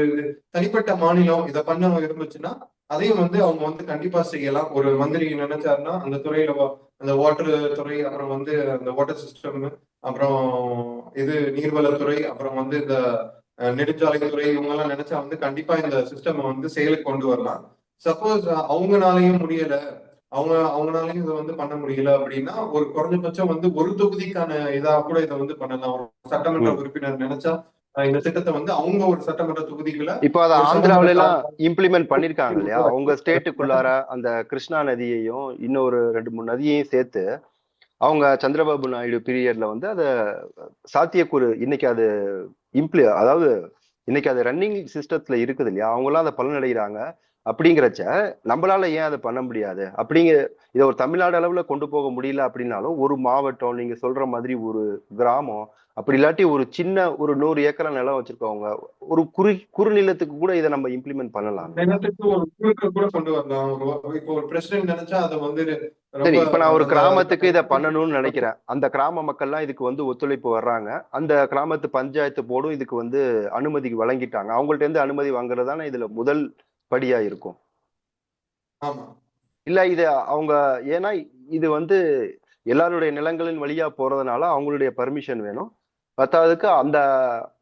தனிப்பட்ட மாநிலம் இதை பண்ண இருந்துச்சுன்னா அதையும் வந்து அவங்க வந்து கண்டிப்பா செய்யலாம். ஒரு மந்திரி நினைச்சாருன்னா அந்த துறையில அந்த வாட்டர் துறை, அப்புறம் வந்து அந்த வாட்டர் சிஸ்டம், அப்புறம் இது நீர்வளத்துறை, அப்புறம் வந்து இந்த நெடுஞ்சாலைத்துறை, இவங்க எல்லாம் நினைச்சா வந்து கண்டிப்பா இந்த சிஸ்டம் வந்து செயலுக்கு கொண்டு வரலாம். சப்போஸ் அவங்கனாலையும் முடியல, அவங்கனாலையும் இதை வந்து பண்ண முடியல அப்படின்னா, ஒரு குறைஞ்சபட்சம் வந்து ஒரு தொகுதிக்கான இதா கூட இதை வந்து பண்ணலாம். ஒரு சட்டமன்ற உறுப்பினர் நினைச்சா இந்த திட்டத்தை வந்து அவங்க ஒரு சட்டமன்ற தொகுதிகளை இப்போ அதை ஒரு சமமர ஆந்திராவில எல்லாம் கால இம்ப்ளிமெண்ட் பண்ணிருக்காங்க இல்லையா? அவங்க ஸ்டேட்டுக்குள்ளார அந்த கிருஷ்ணா நதியையும் இன்னொரு 2 3 நதியையும் சேர்த்து அவங்க சந்திரபாபு நாயுடு பீரியட்ல வந்து அதை சாத்தியக்கூறு இன்னைக்கு அது அதாவது இன்னைக்கு அது ரன்னிங் சிஸ்டத்துல இருக்குது இல்லையா? அவங்களாம் அதை பலனடைகிறாங்க. அப்படிங்கிறச்ச நம்மளால ஏன் அதை பண்ண முடியாது? இதை ஒரு தமிழ்நாடு அளவுல கொண்டு போக முடியல அப்படின்னாலும் ஒரு மாவட்டம், நீங்க சொல்ற மாதிரி ஒரு கிராமம், அப்படி இல்லாட்டி ஒரு சின்ன ஒரு 100 ஏக்கரா நிலம் வச்சிருக்கவங்க ஒரு குறுநிலத்துக்கு கூட இதை நம்ம இம்ப்ளிமெண்ட் பண்ணலாம் இல்லையா? தினத்துக்கு ஒரு குழுக்கள் கூட கொண்டு வரலாம். இப்போ ஒரு பிரசிடென்ட் நினைச்சா அதை வந்து சரி, ரொம்ப இப்ப நான் ஒரு அந்த கிராமத்துக்கு இதை பண்ணணும்னு நினைக்கிறேன். அந்த கிராம மக்கள்லாம் இதுக்கு வந்து ஒத்துழைப்பு வர்றாங்க. அந்த கிராமத்து பஞ்சாயத்து போர்டும் இதுக்கு வந்து அனுமதி வழங்கிட்டாங்க. அவங்கள்ட்ட இருந்து அனுமதி வாங்குறது தானே இதுல முதல் படியா இருக்கும். ஆமா. இல்ல இது அவங்க ஏன்னா இது வந்து எல்லாருடைய நிலங்களின் வழியா போறதுனால அவங்களுடைய பர்மிஷன் வேணும். பத்தாவதுக்கு அந்த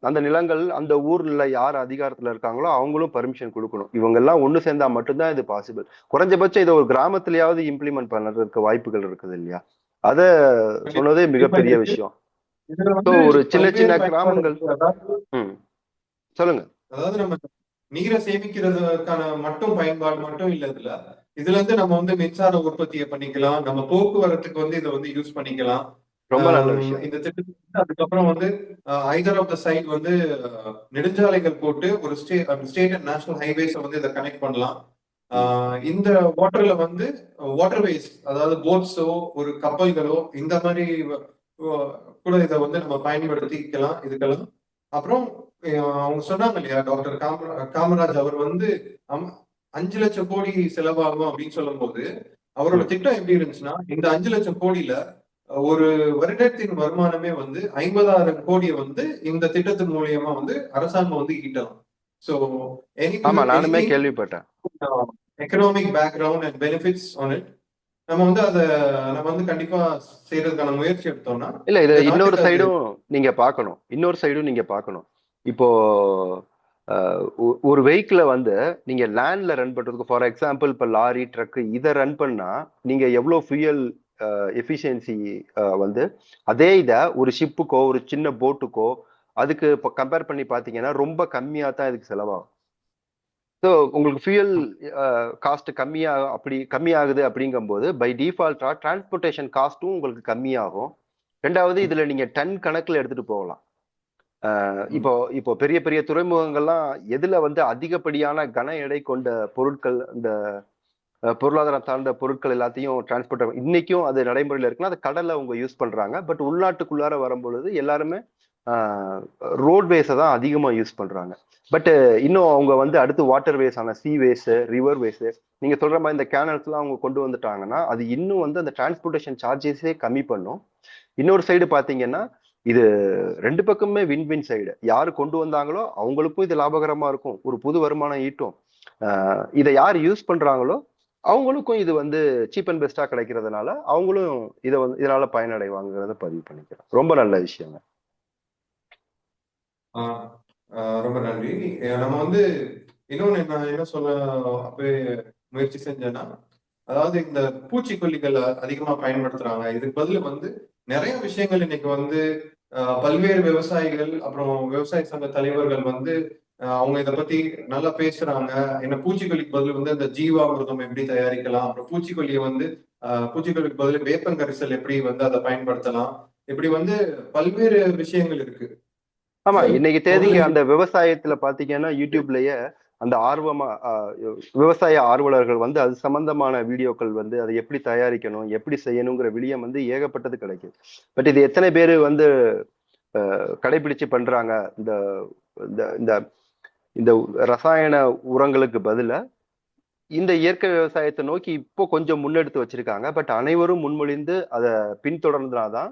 அந்த நிலங்கள் அந்த ஊர்ல யார் அதிகாரத்துல இருக்காங்களோ அவங்களும் பர்மிஷன் கொடுக்கணும். இவங்க எல்லாம் ஒண்ணு சேர்ந்தா மட்டும்தான் இது பாசிபிள். குறைஞ்சபட்சம் இதை ஒரு கிராமத்திலேயாவது இம்ப்ளிமெண்ட் பண்றதுக்கு வாய்ப்புகள் இருக்குது இல்லையா? அத கண்டிப்பா சொன்னதே கண்டிப்பா மிகப்பெரிய இருக்கு. விஷயம். இதுல ஸோ வந்து ஒரு சின்ன சின்ன பல்வேறு பயன்பாடு கிராமங்கள். இருக்கு. அதாவது ம். சொல்லுங்க. அதாவது நம்ம நீரை சேமிக்கிறதுக்கான மட்டும் பயன்பாடு மட்டும் இல்ல இதுல. இதுல இருந்து நம்ம வந்து மின்சார உற்பத்தியை பண்ணிக்கலாம். நம்ம போக்குவரத்துக்கு வந்து இதை வந்து யூஸ் பண்ணிக்கலாம். ரொம்ப நல்ல விஷயம். இந்த திட்டத்துக்கு வந்து அதுக்கப்புறம் வந்து ஐதர் ஆஃப் த சைட் வந்து நெடுஞ்சாலைகள் போட்டு ஒரு ஸ்டேட் அண்ட் நேஷனல் ஹைவேஸை வந்து இதை கனெக்ட் பண்ணலாம். இந்த வாட்டர்ல வந்து வாட்டர்வேஸ், அதாவது போட்ஸோ ஒரு கப்பல்களோ இந்த மாதிரி கூட இதை வந்து நம்ம பயன்படுத்திக்கலாம் இதுக்கெல்லாம். அப்புறம் அவங்க சொன்னாங்க இல்லையா, டாக்டர் காமராஜ் அவர் வந்து 5 லட்சம் கோடி செலவாகும் அப்படின்னு சொல்லும் போது அவரோட திட்டம் எப்படி இருந்துச்சுன்னா, இந்த 5 லட்சம் கோடியில ஒரு வருடத்தின் வருமானமே வந்து 50,000 கோடியை வந்து இந்த திட்டத்தின் மூலியமா வந்து அரசாங்கம் வந்து ஈட்டலாம். சோ ஆமா, நானுமே எனிதிங் கேள்விப்பட்டேன். Economic background and benefits on it. நம்ம வந்து கண்டிப்பா செய்யறதுக்கான முயற்சி எடுத்தோம்னா இல்ல இது இந்த இன்னொரு நாட்டுக்கு அது சைடும் நீங்க பார்க்கணும். இப்போ ஒரு வெஹிக்கிள வந்து நீங்க லேண்ட்ல ரன் பண்றதுக்கு, ஃபார் எக்ஸாம்பிள் இப்ப லாரி ட்ரக் இதை ரன் பண்ணா நீங்க எவ்வளவு ஃபியூயல் எஃபிஷியன்சி வந்து அதே இதை ஒரு ஷிப்புக்கோ ஒரு சின்ன போட்டுக்கோ அதுக்கு இப்போ கம்பேர் பண்ணி பார்த்தீங்கன்னா ரொம்ப கம்மியா தான் இதுக்கு செலவாகும். ஸோ உங்களுக்கு ஃபியூயல் காஸ்ட் கம்மியாகுது அப்படிங்கும்போது பை டிஃபால்ட்டா டிரான்ஸ்போர்ட்டேஷன் காஸ்ட்டும் உங்களுக்கு கம்மியாகும். ரெண்டாவது இதுல நீங்க டன் கணக்குல எடுத்துட்டு போகலாம். இப்போ இப்போ பெரிய பெரிய துறைமுகங்கள்லாம் எதுல வந்து அதிகப்படியான கன எடை கொண்ட பொருட்கள், இந்த பொருளாதாரம் சார்ந்த பொருட்கள் எல்லாத்தையும் டிரான்ஸ்போர்ட் இன்னைக்கும் அது நடைமுறையில இருக்குன்னா அது கடல்ல அவங்க யூஸ் பண்றாங்க. பட் உள்நாட்டுக்குள்ளார வரும்பொழுது எல்லாருமே ரோட்வேஸை தான் அதிகமா யூஸ் பண்றாங்க. பட் இன்னும் அவங்க வந்து அடுத்து வாட்டர் வேஸ் ஆன சி வேஸ், ரிவர் வேஸ், நீங்க சொல்ற மாதிரி இந்த கேனல்ஸ் எல்லாம் அவங்க கொண்டு வந்துட்டாங்கன்னா அது இன்னும் வந்து அந்த டிரான்ஸ்போர்ட்டேஷன் சார்ஜஸே கம்மி பண்ணும். இன்னொரு சைடு பாத்தீங்கன்னா இது ரெண்டு பக்கமே வின் வின் சைடு. யாரு கொண்டு வந்தாங்களோ அவங்களுக்கும் இது லாபகரமா இருக்கும், ஒரு புது வருமானம் ஈட்டும். இதை யார் யூஸ் பண்றாங்களோ அவங்களுக்கும் இது வந்து சீப் அண்ட் பெஸ்டா கிடைக்கிறதுனால அவங்களும் இதை வந்து இதனால பயனடைவாங்கிறத பதிவு பண்ணிக்கிறோம். ரொம்ப நல்ல விஷயங்க. ரொம்ப நன்றி. நம்ம வந்து இன்னொன்னு நான் என்ன சொல்ல அப்பவே முயற்சி செஞ்சேன்னா, அதாவது இந்த பூச்சிக்கொல்லிகள் அதிகமா பயன்படுத்துறாங்க. இதுக்கு பதில் வந்து நிறைய விஷயங்கள் இன்னைக்கு வந்து பல்வேறு விவசாயிகள் அப்புறம் விவசாய சங்க தலைவர்கள் வந்து அவங்க இதை பத்தி நல்லா பேசுறாங்க. என்ன பூச்சிக்கொல்லிக்கு பதில் வந்து இந்த ஜீவாமிர்தம் எப்படி தயாரிக்கலாம், அப்புறம் பூச்சிக்கொல்லிக்கு பதில் வேப்பங்கரிசல் எப்படி வந்து அதை பயன்படுத்தலாம், இப்படி வந்து பல்வேறு விஷயங்கள் இருக்கு. ஆமா, இன்னைக்கு தேதிக்கு முதல்ல அந்த விவசாயத்துல பாத்தீங்கன்னா யூடியூப்லயே அந்த ஆர்வமா விவசாய ஆர்வலர்கள் வந்து அது சம்பந்தமான வீடியோக்கள் வந்து அதை எப்படி தயாரிக்கணும் எப்படி செய்யணுங்கிற விளியம் வந்து ஏகப்பட்டது கிடைக்கும். பட் இது எத்தனை பேர் வந்து கடைபிடிச்சு பண்றாங்க? இந்த இந்த இந்த இந்த ரசாயன உரங்களுக்கு பதிலா இந்த இயற்கை விவசாயத்தை நோக்கி இப்போ கொஞ்சம் முன்னெடுத்து வச்சிருக்காங்க. பட் அனைவரும் முன்மொழிந்து அதை பின்தொடர்ந்தனாதான்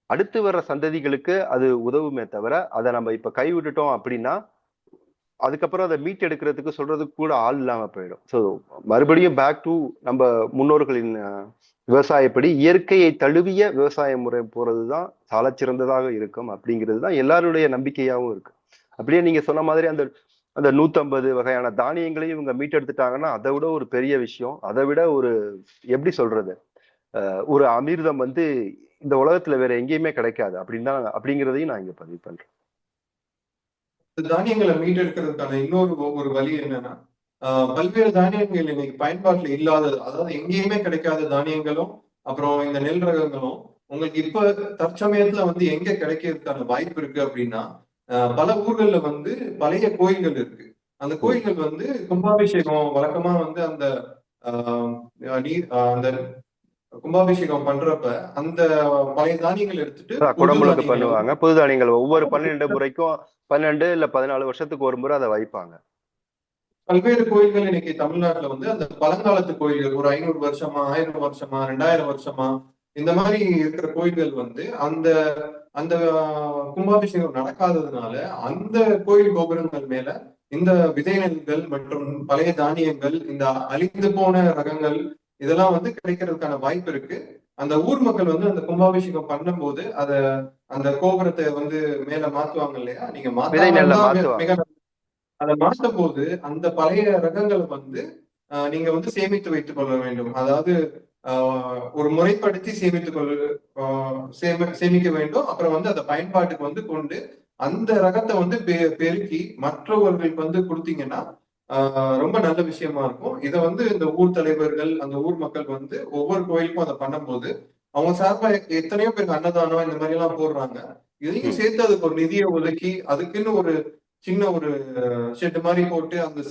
அடுத்து வர்ற சந்ததிகளுக்கு அது உதவுமே தவிர அதை நம்ம இப்ப கைவிட்டுட்டோம் அப்படின்னா அதுக்கப்புறம் அதை மீட் எடுக்கிறதுக்கு சொல்றதுக்கு கூட ஆள் இல்லாம போயிடும். ஸோ மறுபடியும் பேக் டு நம்ம முன்னோர்களின் விவசாயப்படி இயற்கையை தழுவிய விவசாய முறை போறதுதான் சாலச்சிறந்ததாக இருக்கும் அப்படிங்கிறது தான் எல்லாருடைய நம்பிக்கையாகவும் இருக்கு. அப்படியே நீங்க சொன்ன மாதிரி அந்த அந்த 150 வகையான தானியங்களையும் இவங்க மீட்டெடுத்துட்டாங்கன்னா அதை விட ஒரு பெரிய விஷயம். அதை விட ஒரு எப்படி சொல்றது, ஒரு அமிர்தம் வந்து இந்த உலகத்துல வேற எங்கேயுமே கிடைக்காது அப்படிங்கிறதையும் நான் இங்க பதிவு பண்றேன். தானியங்களை மீட்டெடுக்கிறதுக்கான இன்னொரு ஒரு வழி என்னன்னா, பல்வேறு தானியங்கள் இன்னைக்கு பயன்பாட்டுல இல்லாதது, அதாவது எங்கேயுமே கிடைக்காத தானியங்களும் அப்புறம் இந்த நெல் ரகங்களும் உங்களுக்கு இப்ப தற்சமயத்துல வந்து எங்க கிடைக்கிறதுக்கான வாய்ப்பு இருக்கு அப்படின்னா, பல ஊர்கள்ல வந்து பழைய கோயில்கள் இருக்கு. அந்த ம். கோயில்கள் வந்து கும்பாபிஷேகம் வழக்கமா வந்து அந்த ஆஹ் நீர் அந்த கும்பாபிஷேகம் பண்றப்ப அந்த பழைய தானியங்கள் எடுத்துட்டு புது குடமுழுக்கு தானியங்களை வந்து பண்ணுவாங்க. புது தானியங்கள் ஒவ்வொரு 12 முறைக்கும் 12 இல்ல 14 வருஷத்துக்கு ஒரு முறை அதை வைப்பாங்க. பல்வேறு கோயில்கள் இன்னைக்கு தமிழ்நாட்டுல வந்து அந்த பழங்காலத்து கோயில்கள் ஒரு 500 வருஷமா 1000 வருஷமா 2000 வருஷமா இந்த மாதிரி இருக்கிற கோயில்கள் வந்து அந்த அந்த கும்பாபிஷேகம் நடக்காததுனால அந்த கோயில் கோபுரங்கள் மேல இந்த விதை நெல்கள் மற்றும் பழைய தானியங்கள் இந்த அழிந்து போன ரகங்கள் இதெல்லாம் வந்து கிடைக்கிறதுக்கான வாய்ப்பு இருக்கு. அந்த ஊர் மக்கள் வந்து அந்த கும்பாபிஷேகம் பண்ணும்போது அத அந்த கோபுரத்தை வந்து மேல மாத்துவாங்க இல்லையா, நீங்க விதை மாத்தாம நெல்லை இருந்தா மாத்துவாங்க. மிக அதை மாற்றும் போது அந்த பழைய ரகங்களை வந்து நீங்க வந்து சேமித்து வைத்துக் கொள்ள வேண்டும். அதாவது ஒரு முறைப்படுத்தி சேமித்துக் கொள்ள சேமிக்க வேண்டும். அப்புறம் வந்து அதை பயன்பாட்டுக்கு வந்து கொண்டு அந்த ரகத்தை வந்து பெருக்கி மற்றவர்களுக்கு வந்து கொடுத்தீங்கன்னா ரொம்ப நல்ல விஷயமா இருக்கும். இதை வந்து இந்த ஊர் தலைவர்கள் அந்த ஊர் மக்கள் வந்து ஒவ்வொரு கோயிலுக்கும் அதை பண்ணும்போது அவங்க சார்பா எத்தனையோ பேருக்கு அன்னதானம் இந்த மாதிரி எல்லாம் போடுறாங்க. இதையும் ம். சேர்த்து அதுக்கு ஒரு நிதியை ஒதுக்கி அதுக்குன்னு ஒரு சின்ன ஒரு ஷெட் மாதிரி போட்டு அந்த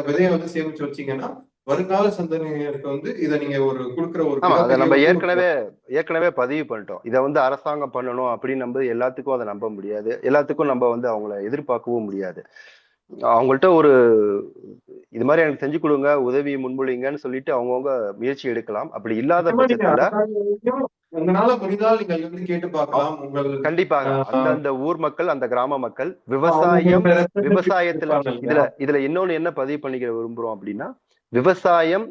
விதையை வந்து சேமிச்சு வச்சீங்கன்னா வருங்கால சந்ததியினருக்கு வந்து இதை நீங்க ஒரு கொடுக்குற ஒரு ஆமா, அதை மிகப்பெரிய நம்ம வந்து ஒரு ஏற்கனவே பதிவு பண்ணிட்டோம். இதை வந்து அரசாங்கம் பண்ணணும் அப்படின்னு நம்ம எல்லாத்துக்கும் அதை நம்ப முடியாது. எல்லாத்துக்கும் நம்ம வந்து அவங்கள எதிர்பார்க்கவும் முடியாது. அவங்கள்ட்ட ஒரு இது மாதிரி எனக்கு செஞ்சு கொடுங்க, உதவி முன்மொழிங்கன்னு சொல்லிட்டு அவங்கவுங்க முயற்சி எடுக்கலாம். அப்படி இல்லாத நிச்சயமா நீங்க பட்சத்துல அரசாங்கத்தையும் உங்களால முடிந்தால் நீங்கள் வந்து கேட்டு அவ்- பார்க்கலாம். உங்கள் கண்டிப்பாக அந்தந்த ஊர் மக்கள், அந்த கிராம மக்கள் விவசாயம், அவங்களோட ரெப்ரசன்டேட்டிவ் விவசாயத்துல இருப்பாங்க இதுல இல்லையா? இதுல இன்னொன்னு என்ன பதிவு பண்ணிக்க விரும்புறோம் அப்படின்னா, விவசாயம்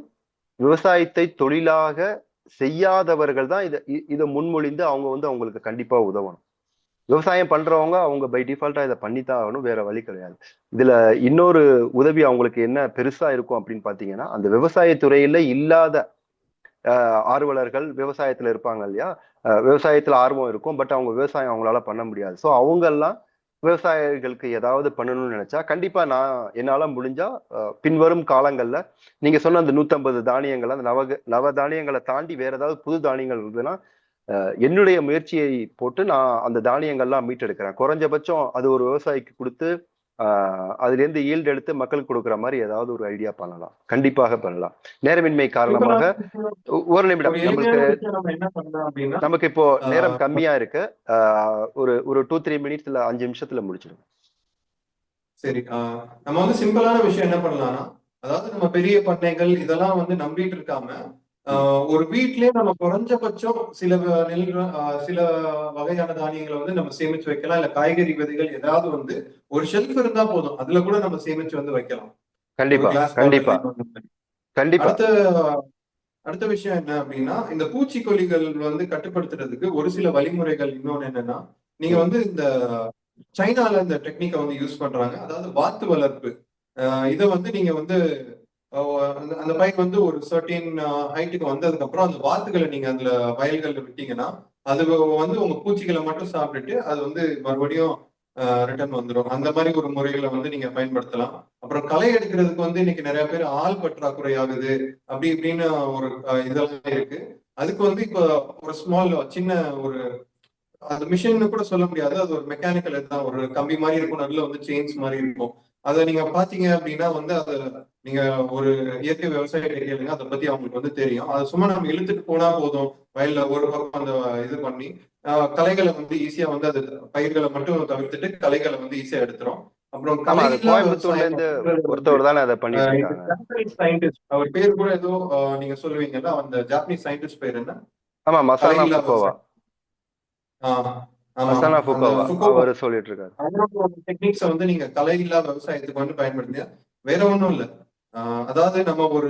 விவசாயத்தை தொழிலாக செய்யாதவர்கள் தான் இதை முன்மொழிந்து அவங்க வந்து அவங்களுக்கு கண்டிப்பா உதவணும். விவசாயம் பண்றவங்க அவங்க பை டிஃபால்ட்டா இதை பண்ணித்தான் ஆகணும், வேற வழி கிடையாது. இதுல இன்னொரு உதவி அவங்களுக்கு என்ன பெருசா இருக்கும் அப்படின்னு பாத்தீங்கன்னா, அந்த விவசாய துறையில இல்லாத ஆர்வலர்கள் விவசாயத்துல இருப்பாங்க இல்லையா, விவசாயத்துல ஆர்வம் இருக்கும், பட் அவங்க விவசாயம் அவங்களால பண்ண முடியாது. ஸோ அவங்க எல்லாம் விவசாயிகளுக்கு ஏதாவது பண்ணணும்னு நினைச்சா கண்டிப்பா நான் என்னால முடிஞ்சா பின்வரும் காலங்கள்ல நீங்க சொன்ன அந்த 150 தானியங்கள், அந்த நவ தானியங்களை தாண்டி வேற ஏதாவது புது தானியங்கள் இருந்ததுன்னா என்னுடைய முயற்சியை போட்டு நான் அந்த தானியங்கள்லாம் மீட்டெடுக்கிறேன். குறைஞ்சபட்சம் அது ஒரு விவசாயிக்கு கொடுத்து அதுல இருந்து ஈல்டு எடுத்து மக்களுக்கு கொடுக்குற மாதிரி ஏதாவது ஒரு ஐடியா பண்ணலாம். கண்டிப்பாக பண்ணலாம். நேரமின்மை காரணமாக ஒரு ஒரு நிமிடம் நம்மளுக்கு எளிமையான விஷயம் நம்ம என்ன பண்ணலாம் அப்படின்னா நமக்கு இப்போ நேரம் ஆஹ் கம்மியா இருக்கு. ஒரு ஒரு 2-3 மினிட்ஸ் இல்ல 5 நிமிஷத்துல முடிச்சிடும். சரி. நம்ம வந்து சிம்பிளான விஷயம் என்ன பண்ணலாம்னா, அதாவது நம்ம பெரிய பண்ணைகள் இதெல்லாம் வந்து நம்பிட்டு இருக்காம, ம். ஒரு வீட்லயே நம்ம குறைஞ்சபட்சம் சில சில வகையான தானியங்களை வந்து நம்ம சேமிச்சு வைக்கலாம். இல்ல காய்கறி விதைகள் ஏதாவது வந்து ஒரு ஷெல்ஃப் இருந்தா போதும். அதுல கூட நம்ம சேமிச்சு வந்து வைக்கலாம். ஒரு கண்டிப்பா, கிளாஸ் கண்டிப்பா, பாட்டில் வந்து. கண்டிப்பா. அடுத்த அடுத்த விஷயம் என்ன அப்படின்னா, இந்த பூச்சிக்கொல்லிகள் வந்து கட்டுப்படுத்துறதுக்கு ஒரு சில வழிமுறைகள் இன்னொன்னு என்னன்னா, நீங்க ம். வந்து இந்த சைனால இந்த டெக்னிக்கை வந்து யூஸ் பண்றாங்க. அதாவது வாத்து வளர்ப்பு. இத வந்து நீங்க வந்து அந்த அந்த பயிர் வந்து ஒரு சர்டின் ஹைட்டுக்கு வந்ததுக்கு அப்புறம் அந்த வாத்துக்களை நீங்க அதுல வயல்கள்ல விட்டீங்கன்னா, அது வந்து உங்க பூச்சிகளை மட்டும் சாப்பிட்டுட்டு அது வந்து மறுபடியும் ரிட்டர்ன் வந்துடும். அந்த மாதிரி ஒரு முறைகளை வந்து நீங்க பயன்படுத்தலாம். அப்புறம் களை எடுக்கிறதுக்கு வந்து இன்னைக்கு நிறைய பேர் ஆள் பற்றாக்குறை ஆகுது அப்படி இப்படின்னு ஒரு இதெல்லாம் இருக்கு. அதுக்கு வந்து இப்போ ஒரு ஸ்மால் சின்ன ஒரு அது மிஷின்னு கூட சொல்ல முடியாது. அது ஒரு மெக்கானிக்கல் இதுதான். ஒரு கம்பி மாதிரி இருக்கும். நடுவுல வந்து செயின்ஸ் மாதிரி இருக்கும். அத நீங்க பார்த்தீங்க அப்படின்னா வந்து அது நீங்க ஒரு இயற்கை விவசாயிகிட்ட கேளுங்க. அத பத்தி அவங்களுக்கு வந்து தெரியும். அது சும்மா நம்ம இழுத்துட்டு போனா போதும். வயல்ல ஒரு பக்கம் அந்த இது பண்ணி களைகளை வந்து ஈஸியா வந்து அது பயிர்களை மட்டும் தவிர்த்துட்டு களைகளை வந்து ஈஸியா எடுத்துரும். அப்புறம் ஆமா, அது களையில்லா கோயம்புத்தூர்ல விவசாயம் இருந்து அப்படின்றது வந்து ஒருத்தவர் தானே அதை பண்ணிட்டு இந்த இருக்காங்க. ஜாப்பனீஸ் சயின்டிஸ்ட் அவர் பேர் கூட ஏதோ நீங்க சொல்லுவீங்கல்ல, அந்த ஜாப்பனீஸ் சயின்டிஸ்ட் பேர் என்ன? ஆமா, மசானா களையில்லா ஃபுக்கோவா. விவசாயம். ஆஹ் ஆமா ஆமா மசானா அந்த ஃபுக்கோவா ஃபுகோவா அவரு சொல்லிட்டு இருக்காரு. அவரோட டெக்னிக்ஸை வந்து நீங்க கலையில்லா விவசாயத்துக்கு வந்து பயன்படுத்தியா வேற ஒண்ணும் இல்ல. அதாவது நம்ம ஒரு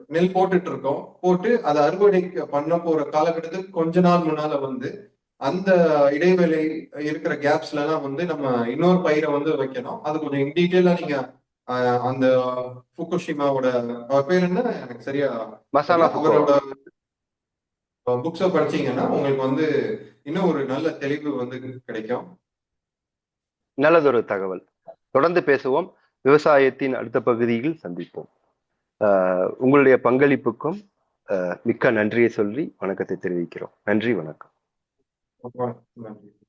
நெல் போட்டுட்டு இருக்கோம். போட்டு அதை அறுவடை பண்ண போற காலகட்டத்துக்கு கொஞ்ச நாள் முன்னால வந்து அந்த இடைவேளை இருக்கிற கேப்ஸ்ல எல்லாம் வந்து நம்ம இன்னொரு பயிரை வந்து வைக்கணும். அது கொஞ்சம் இன் டீட்டெயிலா நீங்க அந்த ஃபுகுஷிமாவோட அவர் பேர் என்ன எனக்கு சரியா மசானா தெரியல. ஃபுக்கோவா. அவரோட புக்ஸை படிச்சீங்கன்னா உங்களுக்கு வந்து இன்னும் ஒரு நல்ல தெளிவு வந்து கிடைக்கும். நல்லதொரு தகவல். தொடர்ந்து பேசுவோம். விவசாயத்தின் அடுத்த பகுதியில் சந்திப்போம். உங்களுடைய பங்களிப்புக்கும் மிக்க நன்றியை சொல்லி வணக்கத்தை தெரிவிக்கிறோம். நன்றி, வணக்கம். நன்றி.